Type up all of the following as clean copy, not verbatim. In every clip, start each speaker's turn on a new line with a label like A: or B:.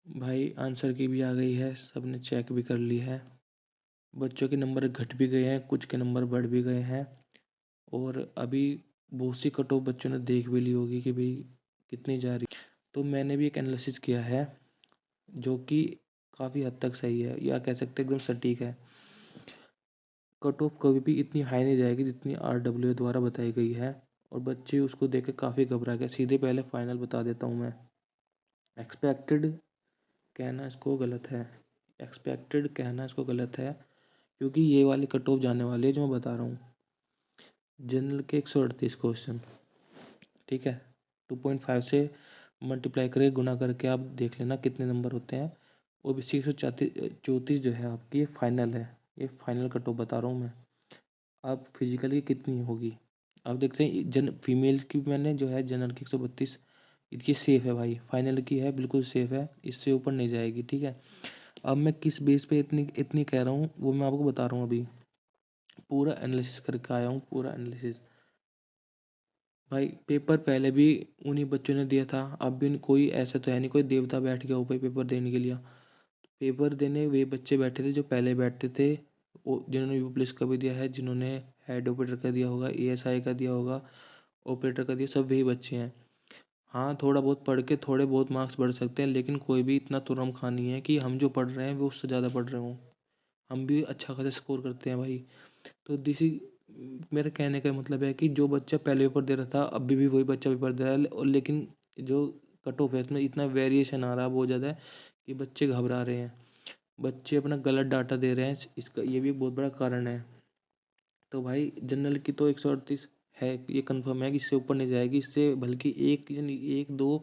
A: भाई आंसर की भी आ गई है, सबने चेक भी कर ली है। बच्चों के नंबर घट भी गए हैं, कुछ के नंबर बढ़ भी गए हैं। और अभी बहुत सी कट ऑफ बच्चों ने देख भी ली होगी कि भाई कितनी जा रही। तो मैंने भी एक एनालिसिस किया है जो कि काफ़ी हद तक सही है, या कह सकते हैं एकदम सटीक है। कट ऑफ कभी भी इतनी हाई नहीं जाएगी जितनी RWA द्वारा बताई गई है। और बच्चे उसको देख के काफ़ी घबरा गए। सीधे पहले फाइनल बता देता हूँ मैं। एक्सपेक्टेड कहना इसको गलत है। एक्सपेक्टेड कहना इसको गलत है, क्योंकि ये वाले कट ऑफ जाने वाले हैं जो मैं बता रहा हूँ। जनरल के 138 क्वेश्चन, ठीक है। 2.5 से मल्टीप्लाई करके गुना करके आप देख लेना कितने नंबर होते हैं। OBC 134 जो है आपकी, ये फाइनल है। ये फाइनल कट ऑफ बता रहा हूँ मैं। अब फिजिकली कितनी होगी आप देखते हैं। फीमेल की मैंने जो है जनरल की 132, ये सेफ है भाई, फाइनल की है, बिल्कुल सेफ है, इससे ऊपर नहीं जाएगी, ठीक है। अब मैं किस बेस पे इतनी इतनी कह रहा हूँ वो मैं आपको बता रहा हूँ अभी। पूरा एनालिसिस करके आया हूँ, पूरा एनालिसिस। भाई पेपर पहले भी उन्हीं बच्चों ने दिया था, अब भी कोई ऐसा तो है नहीं कोई देवता बैठ गया ऊपर पेपर देने के लिए। पेपर देने वे बच्चे बैठे थे जो पहले बैठते थे, वो जिन्होंने यू पुलिस का भी दिया है, जिन्होंने हेड ऑपरेटर का दिया होगा, ASI का दिया होगा, ऑपरेटर का दिया, सब वही बच्चे हैं। हाँ, थोड़ा बहुत पढ़ के थोड़े बहुत मार्क्स बढ़ सकते हैं, लेकिन कोई भी इतना तुरम खा नहीं है कि हम जो पढ़ रहे हैं वो उससे ज़्यादा पढ़ रहे हों। हम भी अच्छा खासा स्कोर करते हैं भाई। तो दिस इज मेरे कहने का मतलब है कि जो बच्चा पहले पेपर दे रहा था अभी भी वही बच्चा पेपर दे रहा है, और लेकिन जो कट ऑफ है इसमें इतना वेरिएशन आ रहा है बहुत ज़्यादा है कि बच्चे घबरा रहे हैं। बच्चे अपना गलत डाटा दे रहे हैं, इसका ये भी एक बहुत बड़ा कारण है। तो भाई जनरल की तो 138 है, ये कंफर्म है कि इससे ऊपर नहीं जाएगी। इससे बल्कि एक दो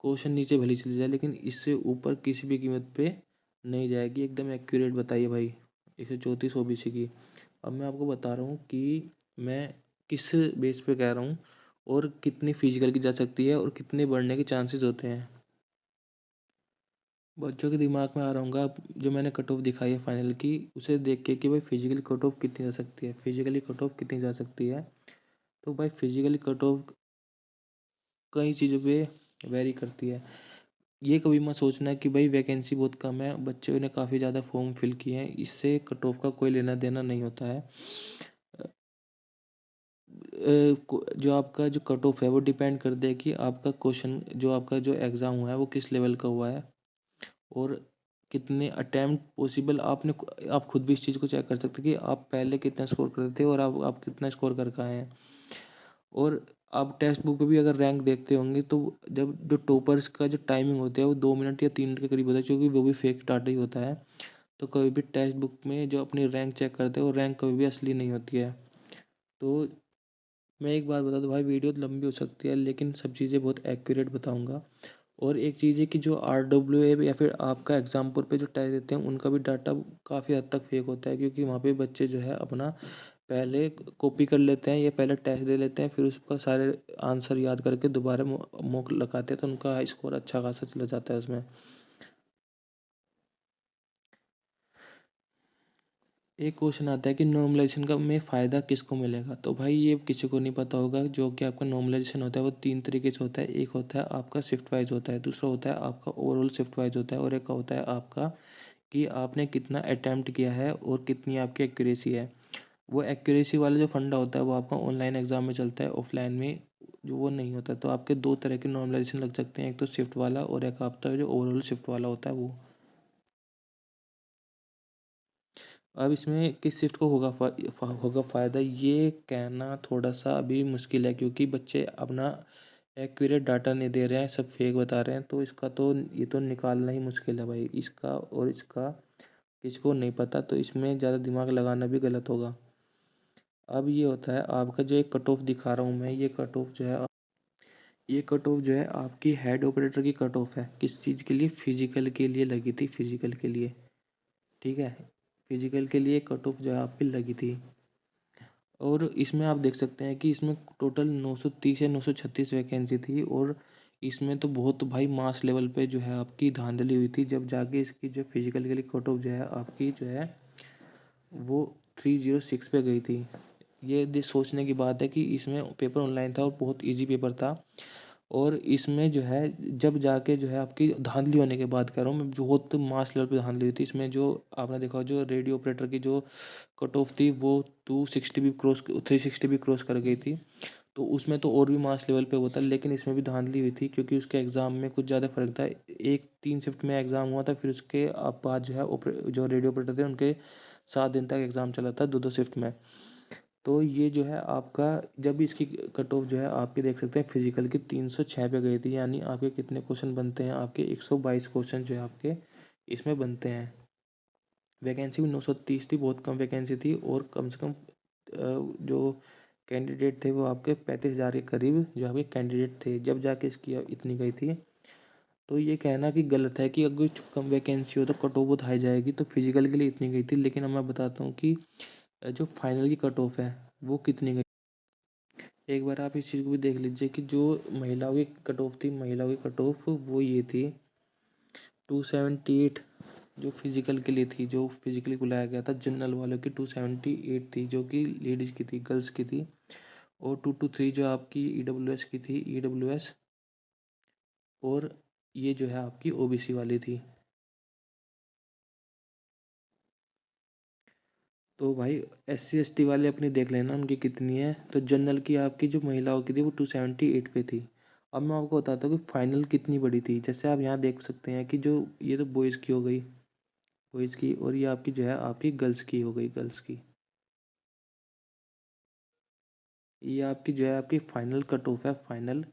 A: क्वेश्चन नीचे भले चली जाए, लेकिन इससे ऊपर किसी भी कीमत पे नहीं जाएगी। एकदम एक्यूरेट बताइए भाई 134 OBC की। अब मैं आपको बता रहा हूँ कि मैं किस बेस पे कह रहा हूँ, और कितनी फिजिकल की जा सकती है, और कितने बढ़ने के चांसेस होते हैं। बच्चों के दिमाग में आ रहा हूँ जो मैंने कट ऑफ दिखाई है फाइनल की, उसे देख के कि भाई फिजिकली कट ऑफ कितनी जा सकती है, फिजिकली कट ऑफ कितनी जा सकती है। तो भाई फिजिकली कट ऑफ कई चीज़ों पे वेरी करती है। ये कभी मत सोचना कि भाई वैकेंसी बहुत कम है, बच्चों ने काफ़ी ज़्यादा फॉर्म फिल किए हैं, इससे कट ऑफ का कोई लेना देना नहीं होता है। जो आपका जो कट ऑफ है वो डिपेंड करता है कि आपका क्वेश्चन जो आपका जो एग्ज़ाम हुआ है वो किस लेवल का हुआ है, और कितने अटैम्प्ट पॉसिबल आप खुद भी इस चीज़ को चेक कर सकते हैं कि आप पहले कितना स्कोर करते थे और आप कितना स्कोर करके आए हैं। और आप टेक्स्ट बुक पे भी अगर रैंक देखते होंगे तो जब जो टॉपर्स का जो टाइमिंग होता है वो 2 मिनट या 3 मिनट के करीब होता है, क्योंकि वो भी फेक डाटा ही होता है। तो कभी भी टेक्स्ट बुक में जो अपनी रैंक चेक करते हैं वो रैंक कभी भी असली नहीं होती है। तो मैं एक बात बता दूँ भाई, वीडियो तो लंबी हो सकती है लेकिन सब चीज़ें बहुत एक्यूरेट बताऊँगा। और एक चीज़ है कि जो RWA या फिर आपका एग्जाम्पल पे जो टेस्ट देते हैं उनका भी डाटा काफ़ी हद तक फेक होता है, क्योंकि वहाँ पे बच्चे जो है अपना पहले कॉपी कर लेते हैं या पहले टेस्ट दे लेते हैं, फिर उसका सारे आंसर याद करके दोबारा मॉक लगाते हैं, तो उनका स्कोर अच्छा खासा चला जाता है उसमें। एक क्वेश्चन आता है कि नॉर्मलाइजेशन का में फ़ायदा किसको मिलेगा। तो भाई ये किसी को नहीं पता होगा। जो कि आपका नॉर्मलाइजेशन होता है वो 3 तरीके से होता है। एक होता है आपका शिफ्ट वाइज होता है, दूसरा होता है आपका ओवरऑल शिफ्ट वाइज होता है, और एक होता है आपका कि आपने कितना अटेम्प्ट किया है और कितनी आपकी एक्यूरेसी है। वो एक्यूरेसी वाला जो फंडा होता है वो आपका ऑनलाइन एग्जाम में चलता है, ऑफलाइन में जो वो नहीं होता। तो आपके दो तरह के नॉर्मलाइजेशन लग सकते हैं, एक तो शिफ्ट वाला और एक आपका जो ओवरऑल शिफ्ट वाला होता है वो। अब इसमें किस शिफ्ट को होगा फ़ायदा, ये कहना थोड़ा सा अभी मुश्किल है, क्योंकि बच्चे अपना एक्यूरेट डाटा नहीं दे रहे हैं, सब फेक बता रहे हैं। तो इसका तो ये तो निकालना ही मुश्किल है भाई, इसका और इसका किसको नहीं पता, तो इसमें ज़्यादा दिमाग लगाना भी गलत होगा। अब ये होता है आपका जो एक कट ऑफ दिखा रहा हूँ मैं, ये कट ऑफ जो है, ये कट ऑफ जो है आपकी हेड ऑपरेटर की कट ऑफ है। किस चीज़ के लिए, फिजिकल के लिए लगी थी, फिजिकल के लिए, ठीक है। फिजिकल के लिए कट ऑफ जो है आपकी लगी थी। और इसमें आप देख सकते हैं कि इसमें टोटल 930 या 936 वैकेंसी थी, और इसमें तो बहुत भाई मास लेवल पे जो है आपकी धांधली हुई थी, जब जाके इसकी जो फिजिकल के लिए कट ऑफ जो है आपकी जो है वो 306 पे गई थी। ये सोचने की बात है कि इसमें पेपर ऑनलाइन था और बहुत इजी पेपर था, और इसमें जो है जब जाके जो है आपकी धांधली होने के बाद कह रहा हूँ मैं, बहुत मास लेवल पे धांधली हुई थी इसमें। जो आपने देखा जो रेडियो ऑपरेटर की जो कट ऑफ थी वो 260 भी क्रॉस 360 भी क्रॉस कर गई थी। तो उसमें तो और भी मास लेवल पे होता, लेकिन इसमें भी धांधली हुई थी क्योंकि उसके एग्ज़ाम में कुछ ज़्यादा फर्क था। एक 3 शिफ्ट में एग्ज़ाम हुआ था, फिर उसके बाद जो है जो रेडियो ऑपरेटर थे उनके 7 दिन तक एग्ज़ाम चला था 2-2 शिफ्ट में। तो ये जो है आपका, जब भी इसकी कट ऑफ जो है आपके देख सकते हैं फिजिकल की 306 पे गई थी, यानी आपके कितने क्वेश्चन बनते हैं, आपके 122 क्वेश्चन जो है आपके इसमें बनते हैं। वैकेंसी भी 930 थी, बहुत कम वैकेंसी थी, और कम से कम जो कैंडिडेट थे वो आपके 35,000 के करीब जो आपके कैंडिडेट थे, जब जाके इसकी इतनी गई थी। तो ये कहना कि गलत है कि अगर कम वैकेंसी हो तो कट ऑफ बहुत हाई जाएगी, तो फिजिकल के लिए इतनी गई थी। लेकिन अब मैं बताता हूँ कि जो फाइनल की कट ऑफ है वो कितनी गई। एक बार आप इस चीज़ को भी देख लीजिए कि जो महिलाओं की कट ऑफ थी, महिलाओं की कट ऑफ वो ये थी 278, जो फिजिकल के लिए थी, जो फिजिकली बुलाया गया था जनरल वालों की 278 थी, जो कि लेडीज़ की थी, गर्ल्स की थी। और 223 जो आपकी ईडब्ल्यूएस की थी, ईडब्ल्यूएस। और ये जो है आपकी ओबीसी वाली थी। तो भाई SC ST वाले अपनी देख लेना उनकी कितनी है। तो जनरल की आपकी जो महिलाओं की थी वो 278 पे थी। अब मैं आपको बताता हूँ कि फाइनल कितनी बड़ी थी। जैसे आप यहाँ देख सकते हैं कि जो ये तो बॉयज़ की हो गई, बॉयज़ की, और ये आपकी जो है आपकी गर्ल्स की हो गई, गर्ल्स की। ये आपकी जो है आपकी फाइनल कट ऑफ है, फाइनल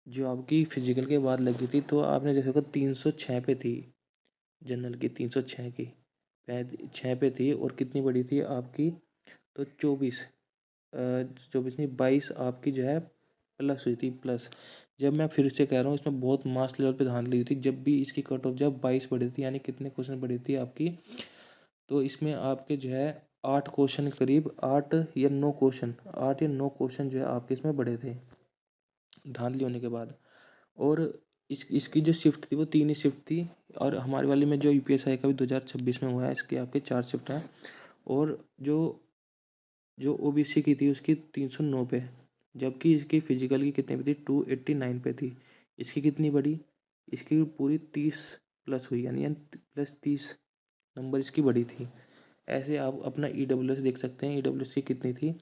A: जो आपकी फिजिकल के बाद लगी थी। तो आपने जैसे कहा 306 पे थी जनरल की, 306 की 6 पे थी, और कितनी बड़ी थी आपकी, तो 24 नहीं 22 आपकी जो है प्लस हुई थी, प्लस। जब मैं फिर से कह रहा हूँ इसमें बहुत मास लेवल पे धांधली हुई थी, जब भी इसकी कट ऑफ जब 22 बढ़ी थी, यानी कितने क्वेश्चन बढ़ी थी आपकी, तो इसमें आपके जो है 8 क्वेश्चन करीब, 8 या 9 क्वेश्चन जो है आपके इसमें बढ़े थे धांधली होने के बाद। और इसकी जो शिफ्ट थी वो 3 ही शिफ्ट थी। और हमारे वाले में जो UPSI का भी 2026 में हुआ है, इसके आपके 4 शिफ्ट हैं। और जो जो ओबीसी की थी उसकी 309 पे, जबकि इसकी फिजिकल की कितने पे थी, 289 पे थी। इसकी कितनी बढ़ी, इसकी पूरी 30 प्लस हुई, यानी प्लस 30 नंबर इसकी बढ़ी थी। ऐसे आप अपना EWS देख सकते हैं, EWS की कितनी थी।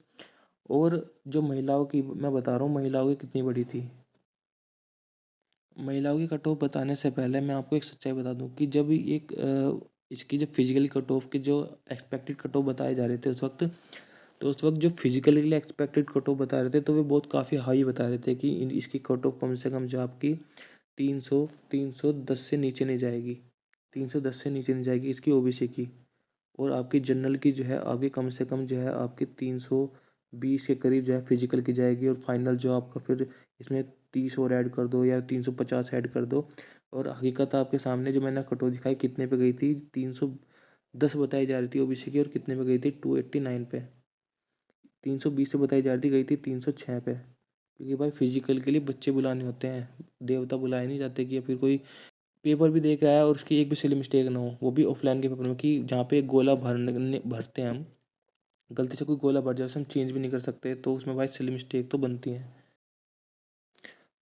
A: और जो महिलाओं की मैं बता रहा हूँ, महिलाओं की कितनी बढ़ी थी। महिलाओं की कट ऑफ बताने से पहले मैं आपको एक सच्चाई बता दूं कि जब एक इसकी जो फिजिकली कट ऑफ के जो एक्सपेक्टेड कट ऑफ बताए जा रहे थे उस वक्त, तो उस वक्त जो फिजिकली के लिए एक्सपेक्टेड कट ऑफ बता रहे थे तो वे बहुत काफ़ी हाई बता रहे थे कि इसकी कट ऑफ कम से कम जो आपकी 310 से नीचे नहीं जाएगी, 310 से नीचे नहीं जाएगी इसकी ओबीसी की। और आपकी जनरल की जो है आपकी कम से कम जो है आपकी 320 के करीब जो है फिजिकल की जाएगी। और फाइनल जो आपका फिर इसमें 30 और ऐड कर दो या 350 ऐड कर दो। और हकीकत आपके सामने जो मैंने कटौती दिखाई कितने पे गई थी, 310 बताई जा रही थी ओबीसी की, और कितने पे गई थी 289 पे। 320 से बताई जा रही थी, गई थी 306 पे। क्योंकि भाई फिजिकल के लिए बच्चे बुलाने होते हैं, देवता बुलाए नहीं जाते कि या फिर कोई पेपर भी दे के आया और उसकी एक भी सिली मिस्टेक ना हो, वो भी ऑफलाइन के पेपर में, कि जहाँ पे एक गोला भरते हैं हम, गलती से कोई गोला भर जाए उसे हम चेंज भी नहीं कर सकते, तो उसमें भाई सिली मिस्टेक तो बनती है।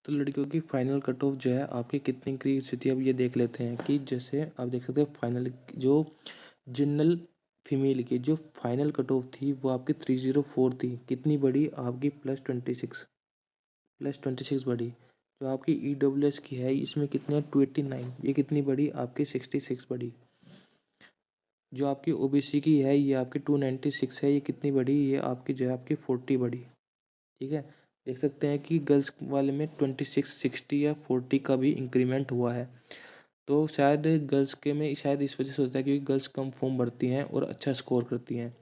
A: तो लड़कियों की फाइनल कट ऑफ जो है आपकी कितनी की स्थिति, अब ये देख लेते हैं कि जैसे आप देख सकते हैं फाइनल जो जनरल फीमेल की जो फाइनल कट ऑफ थी वो आपकी 304 थी। कितनी बड़ी आपकी, +26, +26 बढ़ी। जो आपकी EWS की है इसमें कितने 289, ये कितनी बड़ी आपकी 66 बढ़ी। जो आपकी ओबीसी की है ये आपकी 296 है, ये कितनी बढ़ी, ये आपकी जो है आपकी 40 बढ़ी। ठीक है, देख सकते हैं कि गर्ल्स वाले में 26, 60 या 40 का भी इंक्रीमेंट हुआ है। तो शायद गर्ल्स के में शायद इस वजह से होता है क्योंकि गर्ल्स कम फॉर्म भरती हैं और अच्छा स्कोर करती हैं,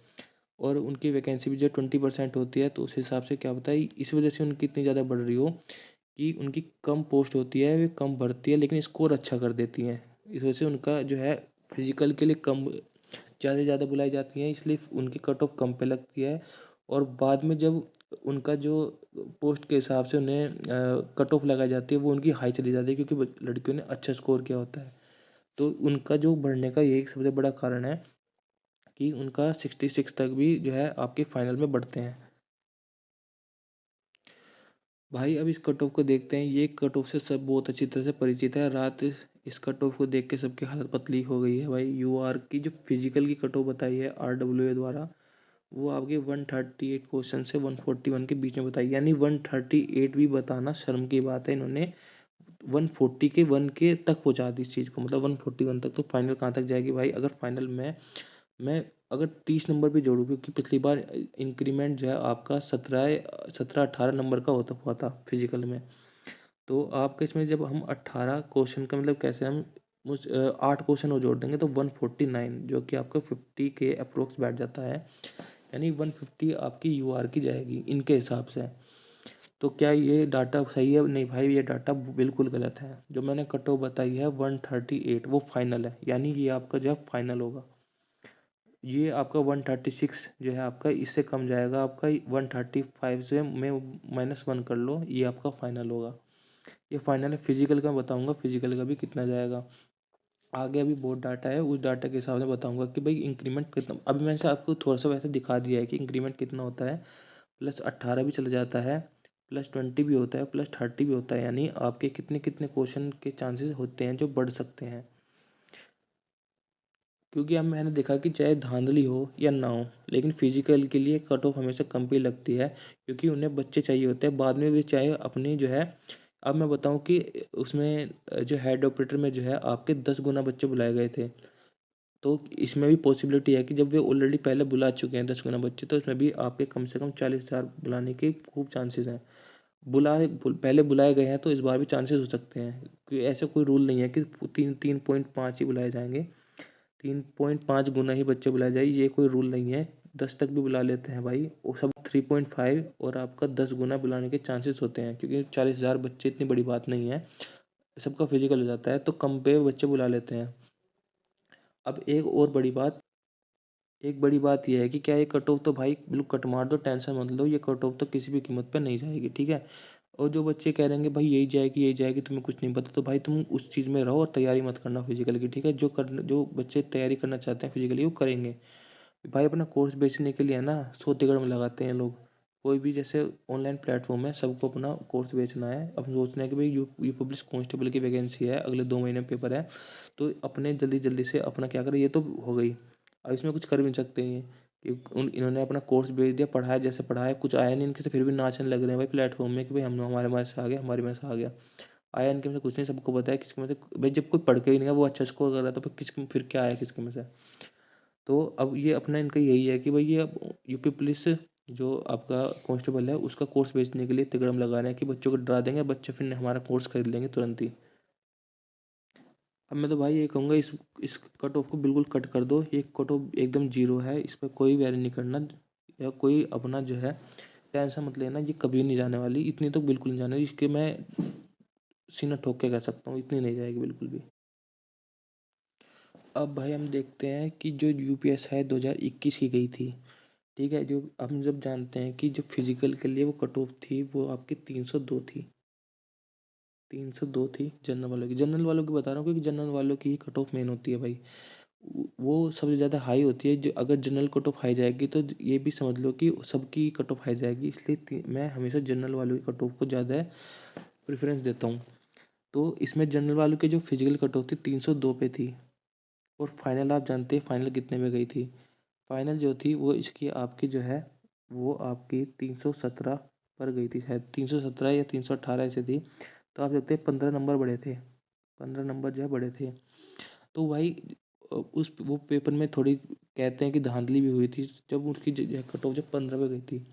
A: और उनकी वैकेंसी भी जो 20% होती है, तो उस हिसाब से क्या होता है इस वजह से उनकी इतनी ज़्यादा बढ़ रही हो कि उनकी कम पोस्ट होती है, वे कम भरती है लेकिन स्कोर अच्छा कर देती हैं। इस वजह से उनका जो है फिजिकल के लिए कम ज़्यादा से ज़्यादा बुलाई जाती हैं, इसलिए उनकी कट ऑफ कम पे लगती है। और बाद में जब उनका जो पोस्ट के हिसाब से उन्हें कट ऑफ लगाई जाती है वो उनकी हाई चली जाती है, क्योंकि लड़कियों ने अच्छा स्कोर किया होता है। तो उनका जो बढ़ने का यही सबसे बड़ा कारण है कि उनका 66 तक भी जो है आपके फाइनल में बढ़ते हैं। भाई अब इस कट ऑफ को देखते हैं। ये कट ऑफ से सब बहुत अच्छी तरह से परिचित है। रात इस कट ऑफ को देख के सबकी हालत पतली हो गई है भाई। यूआर की जो फिजिकल की कट ऑफ बताई है आरडब्ल्यूए द्वारा, वो आपके 138 क्वेश्चन से 141 के बीच में बताई, यानी 138 भी बताना शर्म की बात है। इन्होंने 140 के 1 के तक पहुंचा दी इस चीज़ को, मतलब 141 तक। तो फाइनल कहाँ तक जाएगी भाई? अगर फाइनल में मैं अगर 30 नंबर भी जोड़ूँ, क्योंकि पिछली बार इंक्रीमेंट जो है आपका 17-18 नंबर का होता हुआ था फिजिकल में। तो आपका इसमें जब हम 18 क्वेश्चन का मतलब कैसे हम उस 8 क्वेश्चन और जोड़ देंगे तो 149, जो कि आपका 50 के अप्रोक्स बैठ जाता है। यानी 150 आपकी यूआर की जाएगी इनके हिसाब से। तो क्या ये डाटा सही है? नहीं भाई, ये डाटा बिल्कुल गलत है। जो मैंने कट ऑफ बताई है 138, वो फाइनल है, यानी ये आपका जो है फाइनल होगा। ये आपका 136 जो है आपका इससे कम जाएगा, आपका 135 से में -1 कर लो, ये आपका फाइनल होगा। ये फाइनल है। फिजिकल का बताऊंगा, फिजिकल का भी कितना जाएगा आगे। अभी बहुत डाटा है, उस डाटा के हिसाब से बताऊंगा कि भाई इंक्रीमेंट कितना। अभी मैंने से आपको थोड़ा सा वैसे दिखा दिया है कि इंक्रीमेंट कितना होता है। +18 भी चला जाता है, +20 भी होता है, +30 भी होता है। यानी आपके कितने कितने क्वेश्चन के चांसेस होते हैं जो बढ़ सकते हैं। क्योंकि अब मैंने देखा कि चाहे धांधली हो या ना हो, लेकिन फिजिकल के लिए कट ऑफ हमेशा कम पे लगती है, क्योंकि उन्हें बच्चे चाहिए होते हैं बाद में भी। चाहे अपनी जो है, अब मैं बताऊं कि उसमें जो हेड ऑपरेटर में जो है आपके 10 गुना बच्चे बुलाए गए थे। तो इसमें भी पॉसिबिलिटी है कि जब वे ऑलरेडी पहले बुला चुके हैं 10 गुना बच्चे, तो इसमें भी आपके कम से कम 40,000 बुलाने के खूब चांसेस हैं। पहले बुलाए गए हैं तो इस बार भी चांसेस हो सकते हैं, क्योंकि ऐसा कोई रूल नहीं है कि 3.5 ही बुलाए जाएंगे। 3.5 गुना ही बच्चे बुलाए जाए, ये कोई रूल नहीं है। 10 तक भी बुला लेते हैं भाई, वो सब 3.5 और आपका 10 गुना बुलाने के चांसेस होते हैं, क्योंकि 40,000 बच्चे इतनी बड़ी बात नहीं है। सबका फिजिकल हो जाता है तो कम पे बच्चे बुला लेते हैं। अब एक बड़ी बात यह है कि क्या ये कट ऑफ तो भाई बिल्कुल कट मार दो, टेंशन मत लो, ये कट ऑफ तो किसी भी कीमत पे नहीं जाएगी, ठीक है। और जो बच्चे कह रहे हैं भाई यही जाएगी, तुम्हें कुछ नहीं पता, तो भाई तुम उस चीज़ में रहो और तैयारी मत करना फिजिकल की, ठीक है। जो बच्चे तैयारी करना चाहते हैं फिजिकली, वो करेंगे। भाई अपना कोर्स बेचने के लिए है ना, सौ तिगड़ में लगाते हैं लोग। कोई भी जैसे ऑनलाइन प्लेटफॉर्म है, सबको अपना कोर्स बेचना है। अब सोचना है कि भाई यू पब्लिक कांस्टेबल की वैकेंसी है, अगले 2 महीने में पेपर है, तो अपने जल्दी जल्दी से अपना क्या करें, ये तो हो गई। अब इसमें कुछ कर भी नहीं सकते हैं कि इन्होंने अपना कोर्स बेच दिया, पढ़ाया जैसे पढ़ाया, कुछ आया नहीं इनके से, फिर भी नाचने लग रहे हैं भाई प्लेटफॉर्म में कि भाई हम हमारे में से आ गया, हमारे में से आ गया। आया इनके में से कुछ नहीं, सबको पता है किसके में से। भाई जब कोई पढ़ के ही नहीं है, वो अच्छा स्कोर कर रहा था, फिर क्या आया किसके में से। तो अब ये अपना इनका यही है कि भाई ये अब यूपी पुलिस जो आपका कांस्टेबल है उसका कोर्स बेचने के लिए तिगड़म लगा रहे हैं कि बच्चों को डरा देंगे, बच्चे फिर हमारा कोर्स खरीद लेंगे तुरंत ही। अब मैं तो भाई ये कहूँगा, इस कट ऑफ को बिल्कुल कट कर दो। ये कट ऑफ एकदम जीरो है, इस पर कोई वैरी नहीं करना, या कोई अपना जो है टेंशन मत लेना। ये कभी नहीं जाने वाली, इतनी तो बिल्कुल नहीं जाने वाली, इसके मैं सीना ठोक के कह सकता हूँ, इतनी नहीं जाएगी बिल्कुल भी। अब भाई हम देखते हैं कि जो यूपीएस है 2021 की गई थी, ठीक है। जो हम जब जानते हैं कि जो फिजिकल के लिए वो कट ऑफ थी, वो आपकी 302 थी। 302 थी जनरल वालों की बता रहा हूँ, क्योंकि जनरल वालों की ही कट ऑफ मेन होती है भाई। वो सबसे ज़्यादा हाई होती है। जो अगर जनरल कट ऑफ हाई जाएगी तो ये भी समझ लो कि सबकी कट ऑफ हाई जाएगी, इसलिए मैं हमेशा जनरल वालों की कट ऑफ को ज़्यादा प्रेफरेंस देता हूँ। तो इसमें जनरल वालों की जो फिजिकल कट ऑफ थी 302 पे थी। और फाइनल आप जानते हैं फाइनल कितने में गई थी? फाइनल जो थी वो इसकी आपकी जो है, वो आपकी 317 पर गई थी, शायद 317 या 318 ऐसे थी। तो आप देखते हैं 15 नंबर बढ़े थे, 15 नंबर जो है बढ़े थे। तो भाई उस वो पेपर में थोड़ी कहते हैं कि धांधली भी हुई थी, जब उसकी कट ऑफ जब 15 पे गई थी,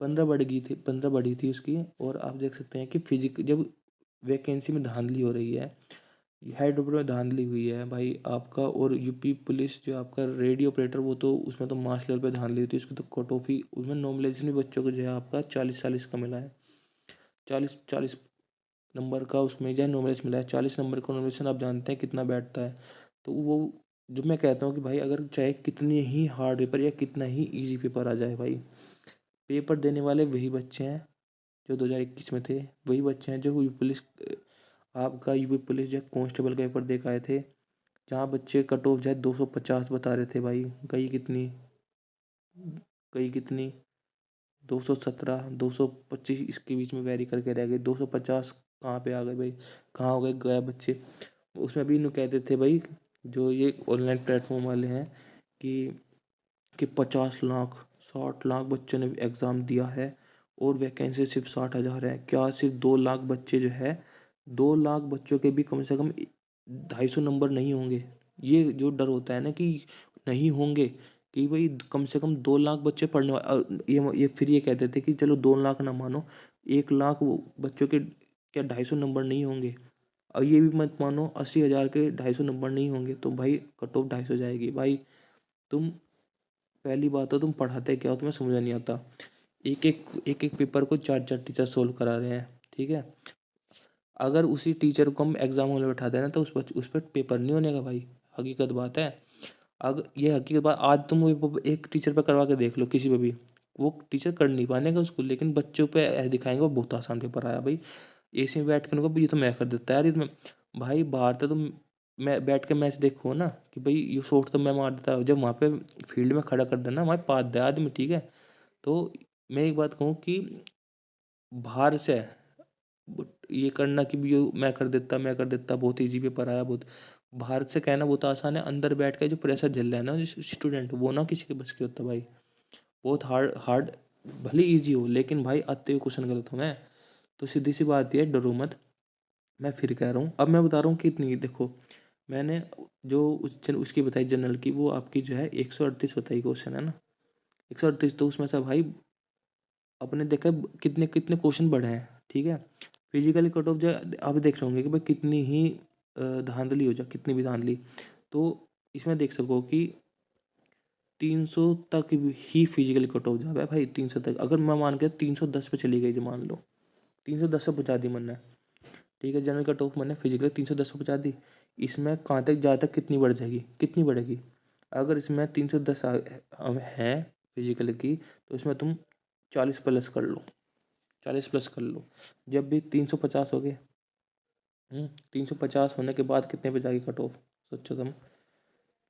A: 15 बढ़ गई थी, 15 बढ़ी थी उसकी। और आप देख सकते हैं कि फिजिक जब वैकेंसी में धांधली हो रही है, हेड ऑपरेटर में धांधली हुई है भाई आपका। और यूपी पुलिस जो आपका रेडियो ऑपरेटर, वो तो उसमें तो मास लेवल पे धांधली हुई थी, उसकी तो कट ऑफ ही, उसमें नॉमिनेशन भी बच्चों को जो है आपका 40-40 का मिला है। 40-40 नंबर का उसमें जो है नॉमिनेशन मिला है। 40 नंबर का नॉमिनेशन आप जानते हैं कितना बैठता है। तो वो जो मैं कहता हूँ कि भाई अगर चाहे कितनी ही हार्ड पेपर या कितना ही ईजी पेपर आ जाए भाई, पेपर देने वाले वही बच्चे हैं जो 2021 में थे, वही बच्चे हैं जो यूपी पुलिस, आपका यूपी पुलिस जो कांस्टेबल का पेपर दे के आए थे, जहाँ बच्चे कट ऑफ जो है 250 बता रहे थे भाई। गई कितनी? गई कितनी? 217, 225 इसके बीच में वेरी करके रह गए, 250 कहाँ पे आ गए भाई, कहाँ हो गए गए बच्चे। उसमें भी इन्हों कहते थे भाई, जो ये ऑनलाइन प्लेटफॉर्म वाले हैं, कि 50 लाख 60 लाख बच्चों ने एग्ज़ाम दिया है और वैकेंसी सिर्फ 60,000 है। क्या सिर्फ 2 लाख बच्चे जो है, 2 लाख बच्चों के भी कम से कम 250 नंबर नहीं होंगे? ये जो डर होता है ना कि नहीं होंगे, कि भाई कम से कम 2 लाख बच्चे पढ़ने ये फिर ये कहते थे कि चलो 2 लाख ना मानो, 1 लाख वो बच्चों के क्या 250 नंबर नहीं होंगे? और ये भी मत मानो 80,000 के 250 नंबर नहीं होंगे, तो भाई कट ऑफ 250 जाएगी भाई। तुम पहली बात तो तुम पढ़ाते क्या हो, तुम्हें समझ नहीं आता। एक एक पेपर को 4-4 टीचर सोल्व करा रहे हैं, ठीक है। अगर उसी टीचर को हम एग्जाम हॉल में बैठा देना तो उस पर पेपर नहीं होने का भाई, हकीकत बात है। अगर ये हकीकत बात, आज तुम वो एक टीचर पे करवा के देख लो, किसी पे भी, वो टीचर कर नहीं पाएगा उसको, लेकिन बच्चों पे ऐसे दिखाएंगे वो बहुत आसान पेपर आया भाई। एसी में बैठ के उनको, ये तो मैं कर देता है यार, ये तो भाई बाहर तो तुम मैं बैठ के मैच देखो ना कि भाई ये शॉट तो मैं मार देता हूँ, जब वहाँ पे फील्ड में खड़ा कर देना वहाँ पात दे आदमी, ठीक है। तो मैं एक बात कहूँ कि बाहर से ये करना कि भी मैं कर देता, मैं कर देता, बहुत ईजी पेपर आया बहुत, बाहर से कहना बहुत आसान है, अंदर बैठ के जो प्रेशर झेल रहा है ना जिस स्टूडेंट, वो ना किसी के बस की होता भाई। बहुत हार्ड हार्ड, भले ईजी हो लेकिन भाई आते हुए क्वेश्चन गलत हो मैं। तो सीधी सी बात ये है, डरो मत। मैं फिर कह रहा हूँ, अब मैं बता रहा हूँ कितनी, देखो मैंने जो उसकी बताई जनरल की, वो आपकी जो है 138 बताई क्वेश्चन है ना, 138। तो उसमें से भाई अपने देखा कितने कितने क्वेश्चन बढ़े हैं, ठीक है। फिजिकली कट ऑफ जो आप देख रहे होंगे कि भाई कितनी ही धांधली हो जाए, कितनी भी धांधली, तो इसमें देख सको कि 300 तक ही फिजिकली कट ऑफ जाए भाई, 300 तक। अगर मैं मान के 310 पे चली गई, जो मान लो 310 से पहुँचा दी मैंने, ठीक है, जनरल कट ऑफ मैंने फिजिकली 310 पे पहुँचा दी, इसमें कहाँ तक जहाँ तक कितनी बढ़ जाएगी, कितनी बढ़ेगी? अगर इसमें 310 है फिजिकल की, तो इसमें तुम 40 प्लस कर लो, 40 प्लस कर लो। जब भी 350 हो गए, 350 होने के बाद कितने पे जाएगी कट ऑफ, सोचो तुम।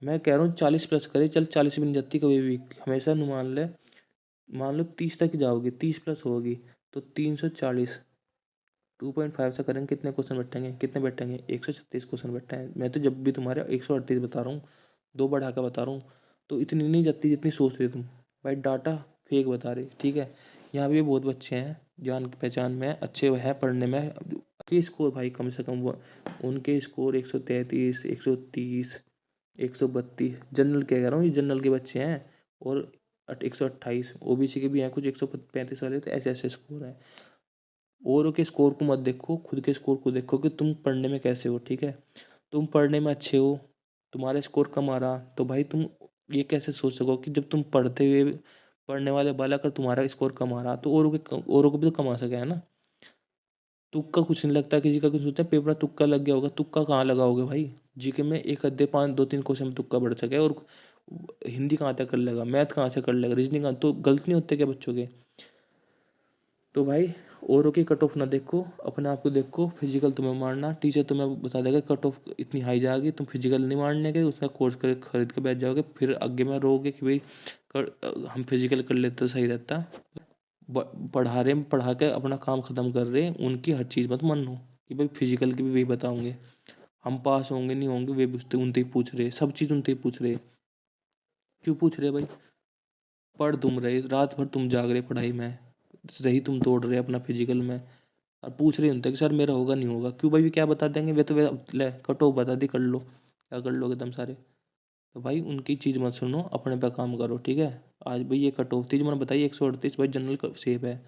A: मैं कह रहा हूँ 40 प्लस करे, चल 40 भी नहीं जाती कभी भी, हमेशा मान लो 30 तक जाओगी, 30 प्लस होगी, तो 340 2.5 से करेंगे कितने क्वेश्चन बैठेंगे, कितने बैठेंगे, 136 क्वेश्चन बैठे हैं। मैं तो जब भी तुम्हारे 138 बता रहा हूँ, 2 बढ़ा कर बता रहा हूँ, तो इतनी नहीं जाती जितनी सोच रहे तुम भाई, डाटा फेक बता रहे, ठीक है। यहाँ भी बहुत बच्चे हैं जान पहचान में अच्छे हैं पढ़ने में, के स्कोर भाई कम से कम वो, उनके स्कोर 133, 130, 132, जनरल के कह रहा हूँ, ये जनरल के बच्चे हैं। और 128 ओबीसी के भी हैं कुछ, 135 वाले, तो ऐसे ऐसे स्कोर हैं। औरों के स्कोर को मत देखो, खुद के स्कोर को देखो कि तुम पढ़ने में कैसे हो, ठीक है। तुम पढ़ने में अच्छे हो, तुम्हारा स्कोर कम आ रहा, तो भाई तुम ये कैसे सोच सको कि जब तुम पढ़ते हुए पढ़ने वाले बालक अगर तुम्हारा स्कोर कम आ रहा, तो औरों को भी तो कम आ सके, है ना। तुक्का कुछ नहीं लगता किसी का, कुछ सोचता है पेपर में तुक्का लग गया होगा, तुक्का कहाँ लगाओगे भाई? जीके में एक अद्धे 5 2 3 क्वेश्चन में तुक्का बढ़ सके, और हिंदी कहाँ तक कर लेगा, मैथ कहाँ से कर लेगा, रीजनिंग कहाँ, तो गलत नहीं होते क्या बच्चों के? तो भाई औरों की कट ऑफ ना देखो, अपने आप को देखो। फिजिकल तुम्हें मारना, टीचर तुम्हें बता देगा कट ऑफ इतनी हाई जाएगी, तुम फिजिकल नहीं मारने के, उसका कोर्स कर खरीद के बैठ जाओगे, फिर आगे में रहोगे कि भाई हम फिजिकल कर लेते तो सही रहता। पढ़ा रहे पढ़ा के अपना काम ख़त्म कर रहे, उनकी हर चीज़ मत मानो कि भाई फिजिकल की भी वही बताओगे, हम पास होंगे नहीं होंगे वे भी उनसे ही पूछ रहे, सब चीज़ उनसे ही पूछ रहे। क्यों पूछ रहे भाई? पढ़ तुम रहे, रात भर तुम जाग रहे पढ़ाई में, सही तुम तोड़ रहे अपना फिजिकल में, और पूछ रहे उनसे कि सर मेरा होगा नहीं होगा, क्यों भाई? भी क्या बता देंगे वे तो, वे ले कट ऑफ बता दी, कर लो क्या कर लोगे तुम सारे। तो भाई उनकी चीज़ मत सुनो, अपने पे काम करो, ठीक है। आज भाई ये कट ऑफ थी जो मैंने बताई 138, भाई जनरल सेफ है,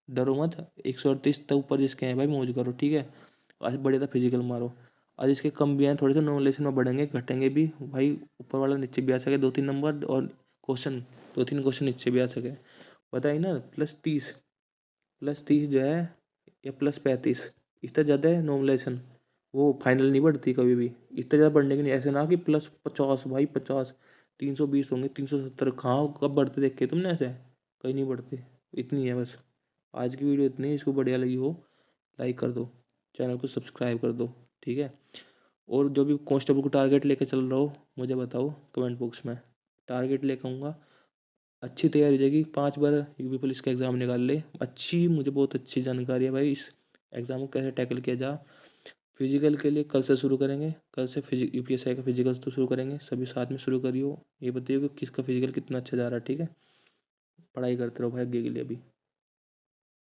A: डरो मत। 138 तक ऊपर जिसके हैं भाई मौज करो, ठीक है। आज बढ़िया था फिजिकल मारो, आज इसके कम भी हैं थोड़े से, नॉलेज में बढ़ेंगे घटेंगे भी भाई, ऊपर वाला नीचे भी आ सके 2 3 नंबर, और क्वेश्चन 2 3 क्वेश्चन नीचे भी आ सके। बताइए ना, +30 जो है, या +35, इससे ज़्यादा है नॉर्मलाइजेशन, वो फाइनल नहीं बढ़ती कभी भी। इतना ज़्यादा बढ़ने की नहीं, ऐसे ना कि +50 भाई 50, 320 होंगे, 370 कहाँ कब बढ़ते देखे तुमने ऐसे? कहीं नहीं बढ़ते। इतनी है बस। आज की वीडियो इतनी है, इसको बढ़िया लगी हो लाइक कर दो, चैनल को सब्सक्राइब कर दो, ठीक है। और जो भी कांस्टेबल को टारगेट लेके चल रहा हो मुझे बताओ कमेंट बॉक्स में, टारगेट लेकर आऊँगा। अच्छी तैयारी हो जाएगी। 5 बार यूपी पुलिस का एग्ज़ाम निकाल ले। अच्छी मुझे बहुत अच्छी जानकारी है भाई इस एग्ज़ाम को कैसे टैकल किया जा। फिजिकल के लिए कल से शुरू करेंगे। कल से यूपीएसआई का फिजिकल तो शुरू करेंगे। सभी साथ में शुरू करियो। ये बताइए कि किसका फिजिकल कितना अच्छा जा रहा है। ठीक है, पढ़ाई करते रहो भाई आगे के लिए भी।